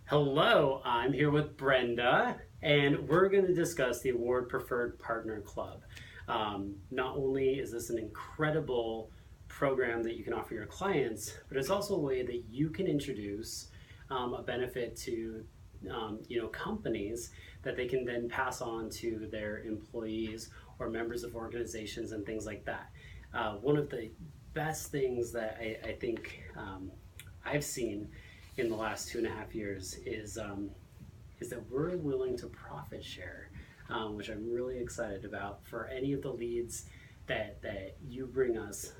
Hello, I'm here with Brenda, and we're going to discuss the Award Preferred Partner Club. Not only is this an incredible program that you can offer your clients, but it's also a way that you can introduce a benefit to companies that they can then pass on to their employees or members of organizations and things like that. One of the best things that I think I've seen in the last 2.5 years is that we're willing to profit share, which I'm really excited about. For any of the leads that you bring us,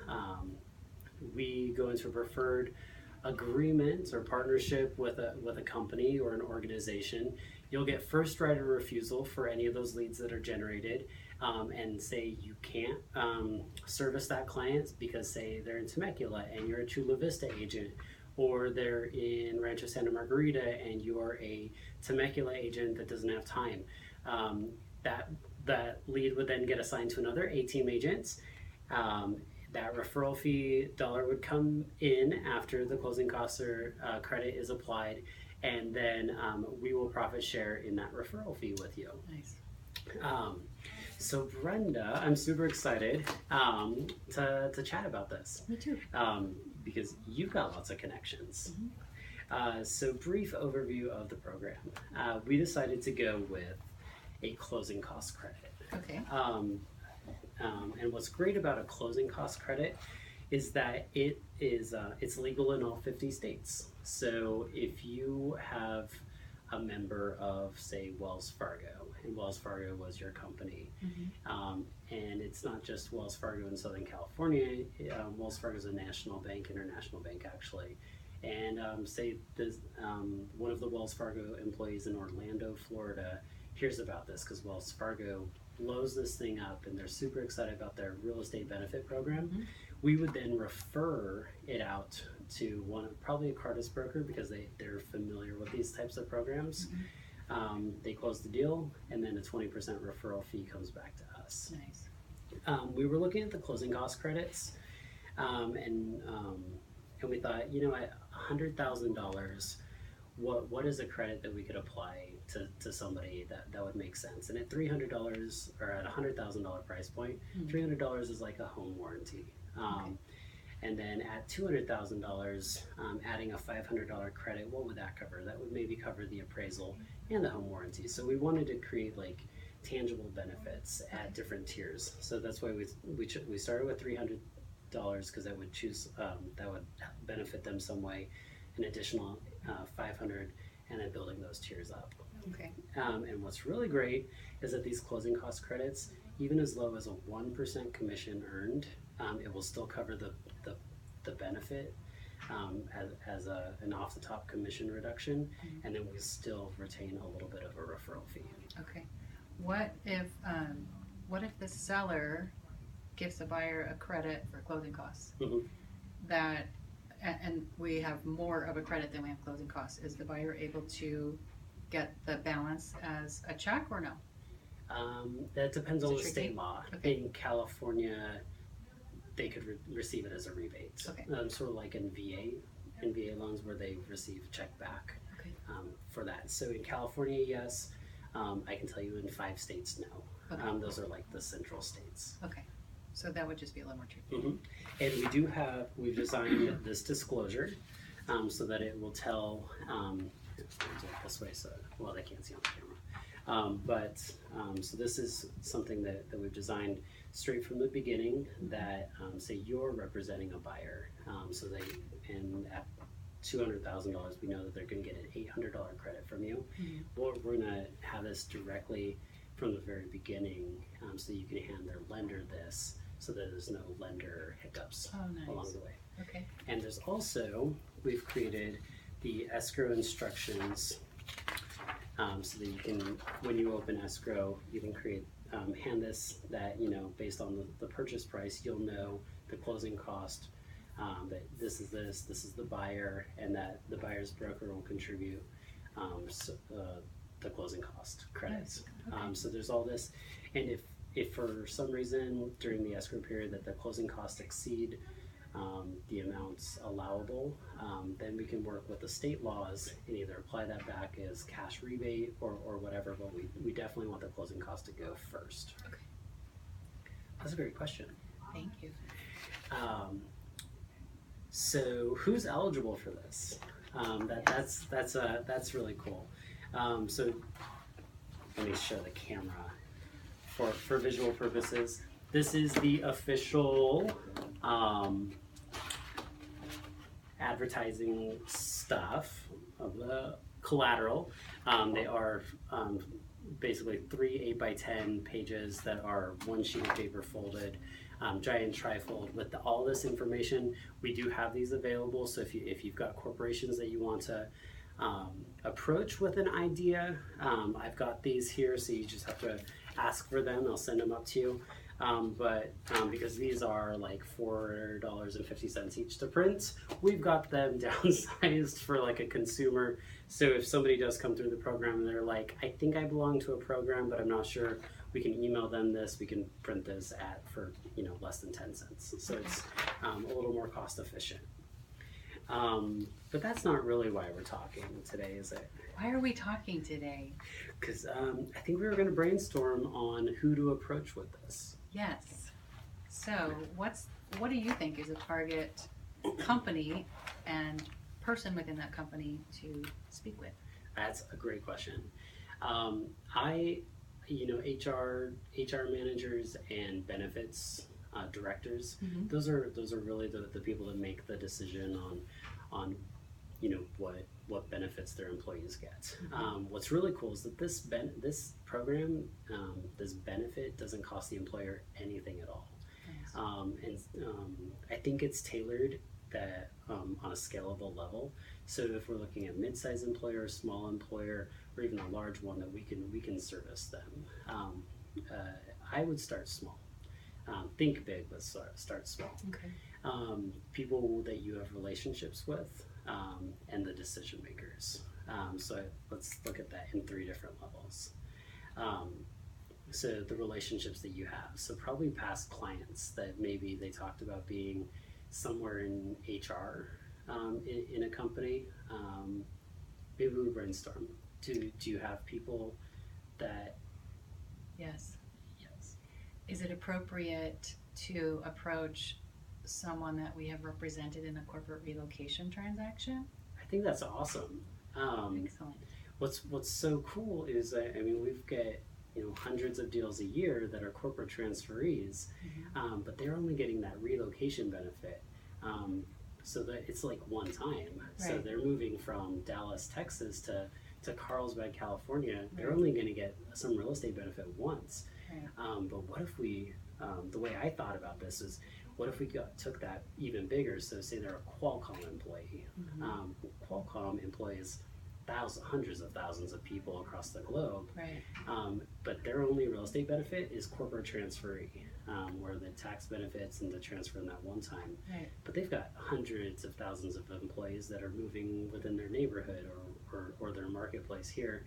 we go into a preferred agreement or partnership with a company or an organization. You'll get first right of refusal for any of those leads that are generated, and say you can't service that client because, say, they're in Temecula and you're a Chula Vista agent, or they're in Rancho Santa Margarita and you're a Temecula agent that doesn't have time. That lead would then get assigned to another A-team agent. That referral fee dollar would come in after the closing costs or credit is applied, and then we will profit share in that referral fee with you. Nice. So Brenda, I'm super excited to chat about this. Me too. Because you've got lots of connections. Mm-hmm. So brief overview of the program. We decided to go with a closing cost credit. Okay. And what's great about a closing cost credit is that it's legal in all 50 states. So if you have a member of, say, Wells Fargo, and Wells Fargo was your company, Mm-hmm. And it's not just Wells Fargo in Southern California. Wells Fargo is a national bank, international bank actually, and say this, one of the Wells Fargo employees in Orlando, Florida, hears about this because Wells Fargo blows this thing up and they're super excited about their real estate benefit program. Mm-hmm. We would then refer it out to probably a Cardis broker, because they're familiar with these types of programs. Mm-hmm. They close the deal, and then a 20% referral fee comes back to us. Nice. We were looking at the closing cost credits, and we thought, at $100,000, what is a credit that we could apply to somebody that would make sense? And at $300, or at $100,000 price point, Mm-hmm. $300 is like a home warranty. Okay. And then at $200,000, adding a $500 credit, what would that cover? That would maybe cover the appraisal and the home warranty. So we wanted to create like tangible benefits at different tiers. So that's why we started with $300 because that would benefit them some way. An additional $500, and then building those tiers up. Okay. And what's really great is that these closing cost credits, even as low as a 1% commission earned, it will still cover the benefit as an off-the-top commission reduction, Mm-hmm. and then we still retain a little bit of a referral fee. Okay. What if the seller gives the buyer a credit for closing costs? Mm-hmm. And we have more of a credit than we have closing costs. Is the buyer able to get the balance as a check or no? That depends Is on it the tricky? state law. Okay. In California, they could receive it as a rebate. Okay. Sort of like in VA loans where they receive check back. Okay. For that. So in California, yes. I can tell you in 5 states, no. Okay. Those are like the central states. Okay. So that would just be a little more tricky. Mm-hmm. And we've designed this disclosure so that it will tell, this way, so, well, they can't see on the camera. So this is something that we've designed straight from the beginning, that say you're representing a buyer, so at $200,000, we know that they're going to get an $800 credit from you. Mm-hmm. We're going to have this directly from the very beginning, so you can hand their lender this, so that there's no lender hiccups along the way. Okay. And there's also, we've created the escrow instructions, so that you can, when you open escrow, you can hand this, that, based on the purchase price, you'll know the closing cost, that this is the buyer, and that the buyer's broker will contribute the closing cost credits. Nice. Okay. So there's all this, and if for some reason during the escrow period that the closing costs exceed the amounts allowable, then we can work with the state laws and either apply that back as cash rebate or whatever, but we definitely want the closing cost to go first. Okay. That's a great question. Thank you. So who's eligible for this? That's really cool. So let me show the camera for visual purposes. This is the official advertising stuff of the collateral. They are basically 3 8x10 pages that are one sheet of paper folded, giant trifold with all this information. We do have these available, so if you've got corporations that you want to approach with an idea, I've got these here, so you just have to ask for them. I'll send them up to you. But because these are like $4.50 each to print, we've got them downsized for like a consumer. So if somebody does come through the program and they're like, I think I belong to a program, but I'm not sure, we can email them this. We can print this for less than 10 cents. So it's a little more cost efficient. But that's not really why we're talking today, is it? Why are we talking today? Because I think we were going to brainstorm on who to approach with this. Yes. So what do you think is a target company and person within that company to speak with? That's a great question. HR managers and benefits directors. Mm-hmm. Those are really the people that make the decision on what benefits their employees get. Mm-hmm. What's really cool is that this program, this benefit doesn't cost the employer anything at all. Nice. I think it's tailored that on a scalable level. So if we're looking at mid-sized employer, small employer, or even a large one, that we can service them. I would start small. Think big, but start small. Okay. People that you have relationships with, and the decision makers. So let's look at that in 3 different levels. So the relationships that you have. So probably past clients that maybe they talked about being somewhere in HR in a company. Maybe we brainstorm. Do you have people that? Yes. Yes. Is it appropriate to approach someone that we have represented in a corporate relocation transaction? I think that's awesome. Excellent. What's so cool is that we've got hundreds of deals a year that are corporate transferees, Mm-hmm. but they're only getting that relocation benefit. So that it's like one time. So Right. they're moving from Dallas, Texas to Carlsbad, California. They're Right. only going to get some real estate benefit once. Right. But what if we, the way I thought about this is, what if we took that even bigger? So say they're a Qualcomm employee. Mm-hmm. Qualcomm employs hundreds of thousands of people across the globe. Right. But their only real estate benefit is corporate transferee, where the tax benefits and the transfer in that one time. Right. But they've got hundreds of thousands of employees that are moving within their neighborhood or their marketplace here.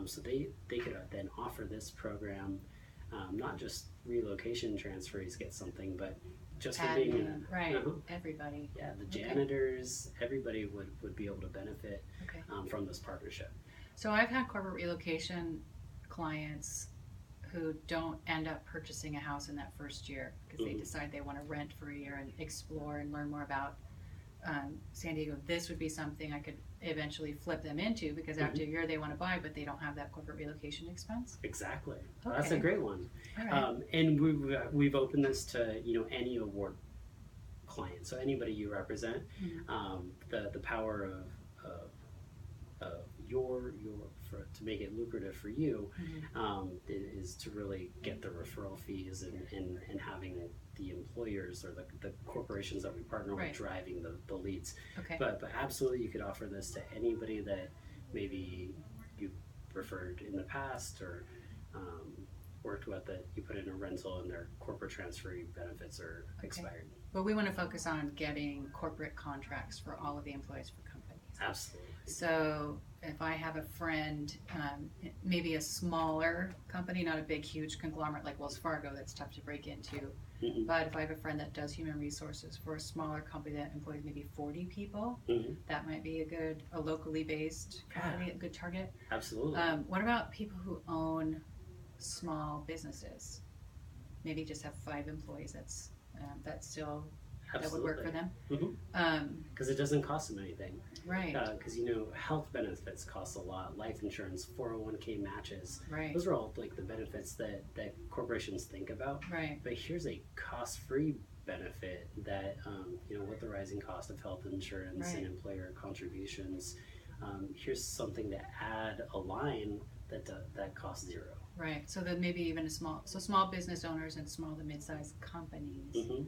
So they could then offer this program, not just relocation transferees get something, but just for being in right. Uh-huh. Everybody. Yeah, the Okay. janitors, everybody would be able to benefit Okay. from this partnership. So I've had corporate relocation clients who don't end up purchasing a house in that first year because they Mhm. decide they want to rent for a year and explore and learn more about San Diego. This would be something I could eventually flip them into because after a year they want to buy, but they don't have that corporate relocation expense. Exactly. Well, that's a Okay. great one. All right. And we've opened this to any award client. So anybody you represent, Mhm. the power of to make it lucrative for you, Mhm. is to really get the referral fees and having the employers or the corporations that we partner Right. with driving the leads. Okay. But absolutely, you could offer this to anybody that maybe you referred in the past or worked with, that you put in a rental and their corporate transferee benefits are expired. But we want to focus on getting corporate contracts for all of the employees for companies. Absolutely. So if I have a friend, maybe a smaller company, not a big, huge conglomerate like Wells Fargo, that's tough to break into. Mhm. But if I have a friend that does human resources for a smaller company that employs maybe 40 people, Mhm. that might be a locally based company, a good target. Absolutely. What about people who own small businesses? Maybe just have 5 employees. That's still that would work for them. Because it doesn't cost them anything. Right. Because health benefits cost a lot. Life insurance, 401k matches. Right. Those are all like the benefits that corporations think about. Right. But here's a cost-free benefit that with the rising cost of health insurance Right. and employer contributions, here's something to add a line that costs zero. Right. So then maybe even small business owners and small to mid-sized companies. Mm-hmm.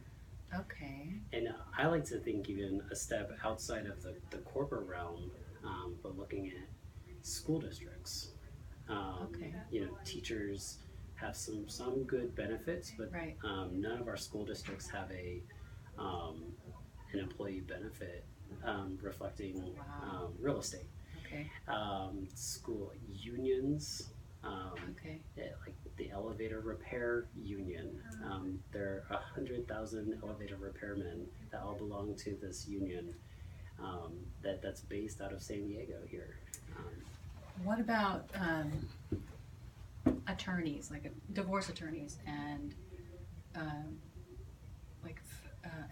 Okay. And I like to think even a step outside of the corporate realm, but looking at school districts. Okay. Teachers have some good benefits, but Right. None of our school districts have an employee benefit reflecting Wow. real estate. Okay. School unions. Okay. Like the elevator repair union. There are 100,000 elevator repairmen that all belong to this union that's based out of San Diego here. What about attorneys, like divorce attorneys and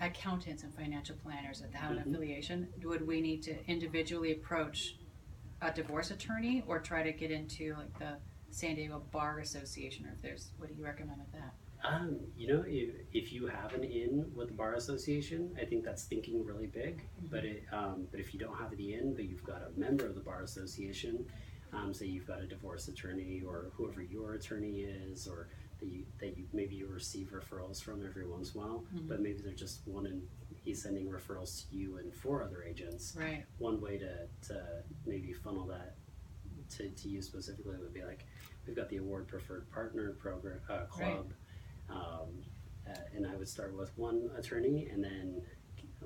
accountants and financial planners that have an affiliation? Would we need to individually approach a divorce attorney or try to get into like the San Diego Bar Association, or what do you recommend with that? If you have an in with the Bar Association, I think that's thinking really big. But if you don't have the in, but you've got a member of the Bar Association, say you've got a divorce attorney or whoever your attorney is, or that you maybe you receive referrals from every once in a while, but maybe they're just one and he's sending referrals to you and 4 other agents. Right. One way to maybe funnel that to you specifically would be like, we've got the Award Preferred Partner program club, and I would start with one attorney and then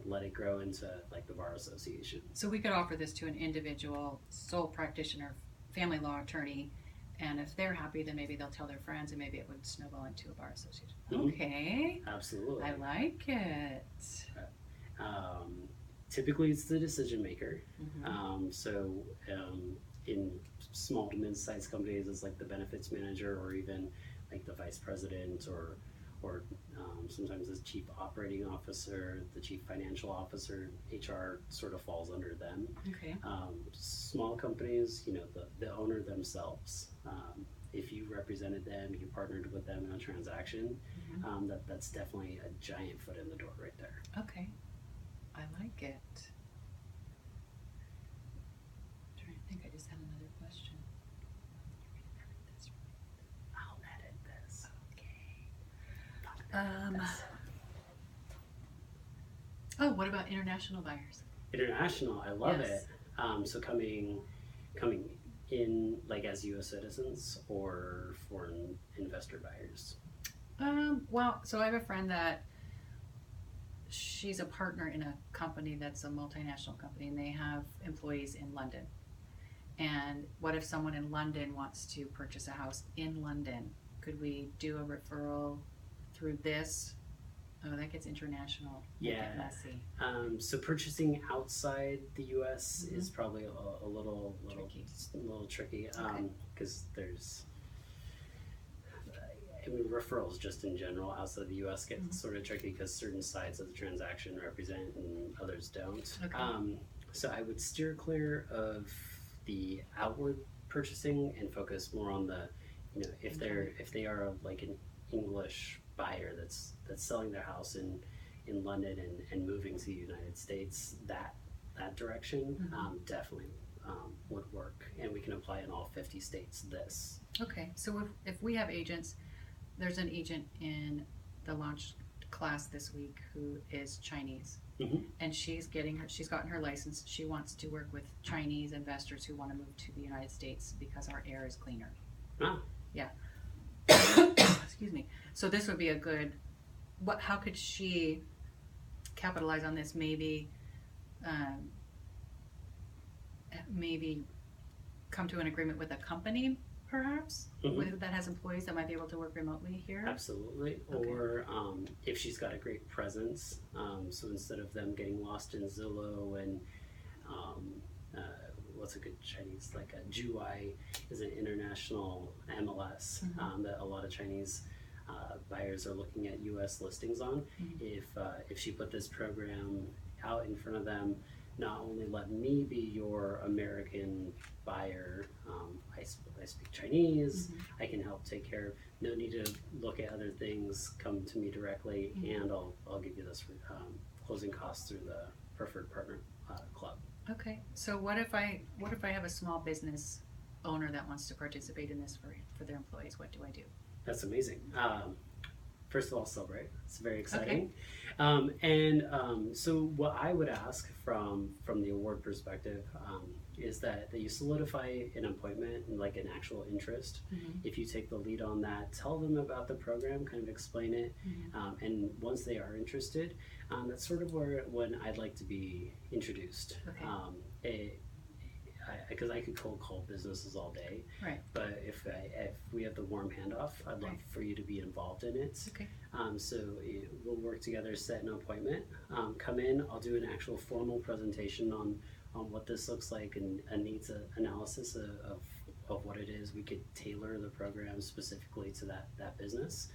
let it grow into like the Bar Association. So we could offer this to an individual sole practitioner, family law attorney, and if they're happy, then maybe they'll tell their friends, and maybe it would snowball into a bar association. Okay. Absolutely. I like it. Typically, it's the decision maker. In small to mid-sized companies, it's like the benefits manager, or even like the vice president, or sometimes the chief operating officer, the chief financial officer. HR sort of falls under them. Okay. Small companies, the owner themselves. If you represented them, you partnered with them in a transaction, that's definitely a giant foot in the door right there. Okay. I like it. I'm trying to think, I just had another question. I'll edit this. Okay. Oh, what about international buyers? International, I love Yes. it. So coming in like as U.S. citizens or foreign investor buyers. Well, so I have a friend that she's a partner in a company that's a multinational company, and they have employees in London. And what if someone in London wants to purchase a house in London? Could we do a referral through this? Oh, that gets international. Yeah. Get messy. So purchasing outside the U.S. is probably a little tricky. Because there's, referrals just in general outside the U.S. get sort of tricky because certain sides of the transaction represent and others don't. Okay. So I would steer clear of the outward purchasing and focus more on the, if they are like an English buyer that's selling their house in London and moving to the United States, that direction definitely would work, and we can apply in all 50 states this. Okay, so if we have agents, there's an agent in the launch class this week who is Chinese, and she's gotten her license. She wants to work with Chinese investors who want to move to the United States because our air is cleaner. Ah. Yeah. Excuse me. So this would be a good. How could she capitalize on this? Maybe maybe come to an agreement with a company, perhaps, that has employees that might be able to work remotely here? Absolutely. Okay. Or if she's got a great presence, so instead of them getting lost in Zillow and um, uh, what's a good Chinese, like a Juai is an international MLS that a lot of Chinese buyers are looking at U.S. listings on. If she put this program out in front of them, not only let me be your American buyer, I speak Chinese, I can help take care of, no need to look at other things, come to me directly, and I'll give you this closing costs through the preferred partner club. Okay, so what if I have a small business owner that wants to participate in this for their employees? What do I do? That's amazing. First of all, celebrate. It's very exciting. Okay. So what I would ask from the award perspective is that you solidify an appointment and like an actual interest. If you take the lead on that, tell them about the program, kind of explain it, and once they are interested, that's sort of when I'd like to be introduced. Okay. Because I could cold call businesses all day, Right. but if we have the warm handoff, I'd love for you to be involved in it. Okay. So we'll work together, set an appointment, come in. I'll do an actual formal presentation on what this looks like and a needs analysis of what it is. We could tailor the program specifically to that business.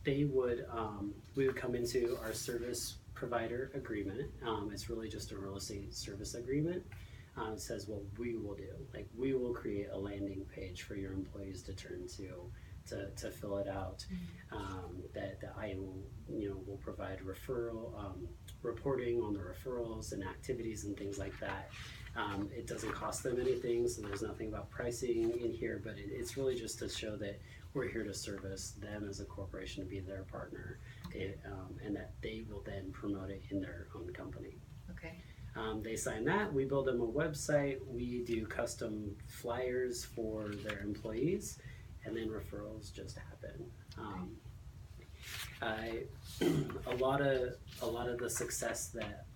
Okay. We would come into our service provider agreement. It's really just a real estate service agreement. It says what we will do. Like we will create a landing page for your employees to turn to fill it out. That I will provide referral reporting on the referrals and activities and things like that. It doesn't cost them anything, so there's nothing about pricing in here, but it's really just to show that we're here to service them as a corporation, to be their partner, and that they will then promote it in their own company. Okay. They sign that, we build them a website, we do custom flyers for their employees, and then referrals just happen. A lot of the success that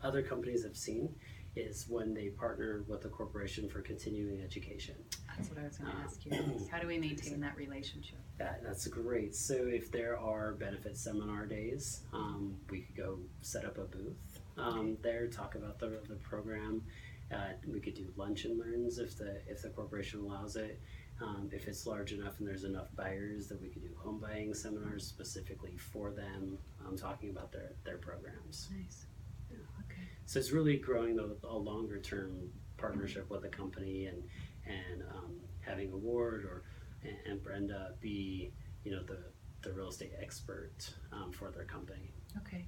other companies have seen is when they partner with a corporation for continuing education. That's what I was going to ask you. How do we maintain that relationship? That's great. So if there are benefit seminar days, we could go set up a booth there, talk about the program. We could do lunch and learns if the corporation allows it. If it's large enough and there's enough buyers, that we could do home buying seminars specifically for them, talking about their programs. Nice. Yeah. Okay. So it's really growing a longer term partnership with a company and having Award and Brenda be the real estate expert for their company. Okay.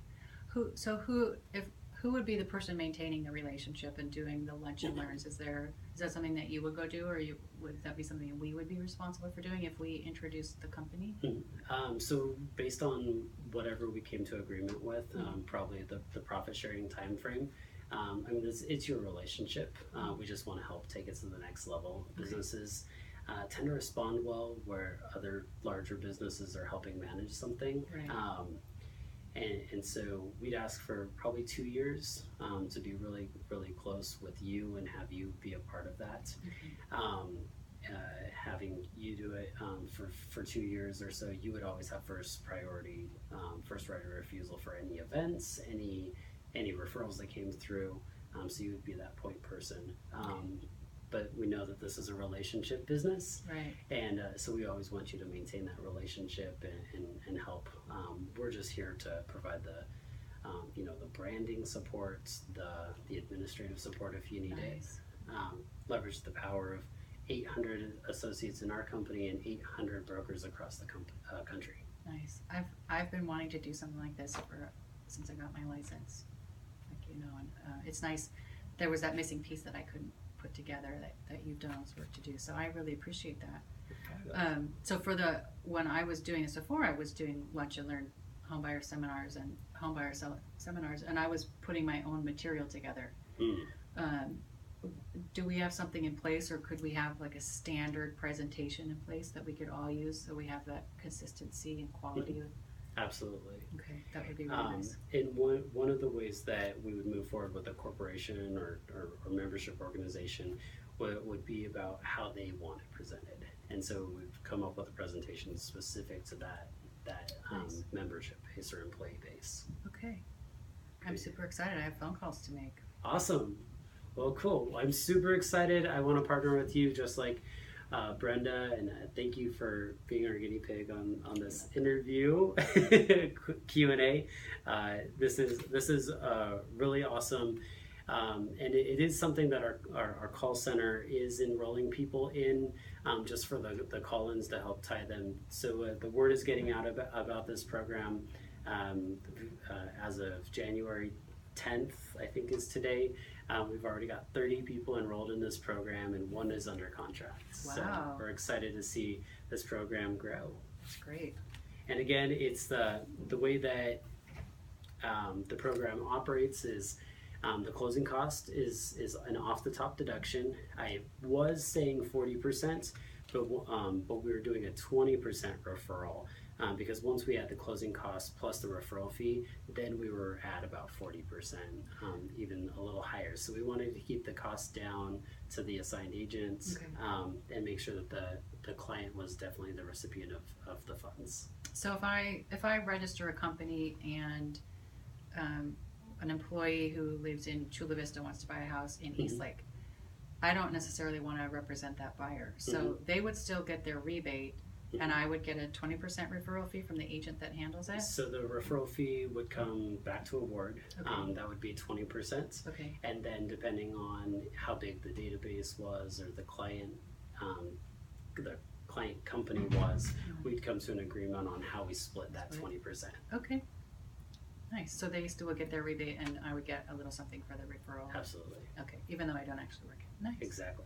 Who would be the person maintaining the relationship and doing the lunch and learns? Is that something that you would go do, or would that be something we would be responsible for doing if we introduced the company? So based on whatever we came to agreement with, probably the profit sharing time frame. It's your relationship. We just want to help take it to the next level. Businesses tend to respond well where other larger businesses are helping manage something. Right. And so we'd ask for probably 2 years to be really, really close with you and have you be a part of that. Having you do it for 2 years or so, you would always have first priority, first right of refusal for any events, any referrals that came through. So you would be that point person. But we know that this is a relationship business, right? And so we always want you to maintain that relationship and help. We're just here to provide the branding support, the administrative support if you need it. Leverage the power of 800 associates in our company and 800 brokers across the country. Nice. I've been wanting to do something like this since I got my license. And it's nice. There was that missing piece that I couldn't put together that you've done all this work to do. So I really appreciate that. So when I was doing this before, I was doing lunch and learn homebuyer seminars and homebuyer seminars, and I was putting my own material together. Do we have something in place, or could we have like a standard presentation in place that we could all use so we have that consistency and quality? Absolutely. Okay, that would be really nice. And one of the ways that we would move forward with a corporation or membership organization would be about how they want it presented. And so we've come up with a presentation specific to that Nice. membership base or employee base. Okay, I'm super excited. I have phone calls to make. Awesome. Well, cool. I'm super excited. I want to partner with you just like Brenda, and thank you for being our guinea pig on this interview Q&A. This is really awesome, and it is something that our call center is enrolling people in, just for the call-ins to help tie them. So the word is getting out about this program as of January 10th, I think is today. We've already got 30 people enrolled in this program, and 1 is under contract. Wow. So we're excited to see this program grow. That's great. And again, it's the way that the program operates is the closing cost is an off-the-top deduction. I was saying 40%, but we were doing a 20% referral. Because once we had the closing costs plus the referral fee, then we were at about 40%, even a little higher. So we wanted to keep the cost down to the assigned agent, Okay. and make sure that the client was definitely the recipient of the funds. So if I register a company and an employee who lives in Chula Vista wants to buy a house in Eastlake, I don't necessarily want to represent that buyer. So they would still get their rebate, and I would get a 20% referral fee from the agent that handles it? So the referral fee would come back to award. Okay. That would be 20%. Okay. And then depending on how big the database was or the client company was, we'd come to an agreement on how we split that 20%. Okay. Nice. So they still would get their rebate, and I would get a little something for the referral? Absolutely. Okay, even though I don't actually work it. Nice. Exactly.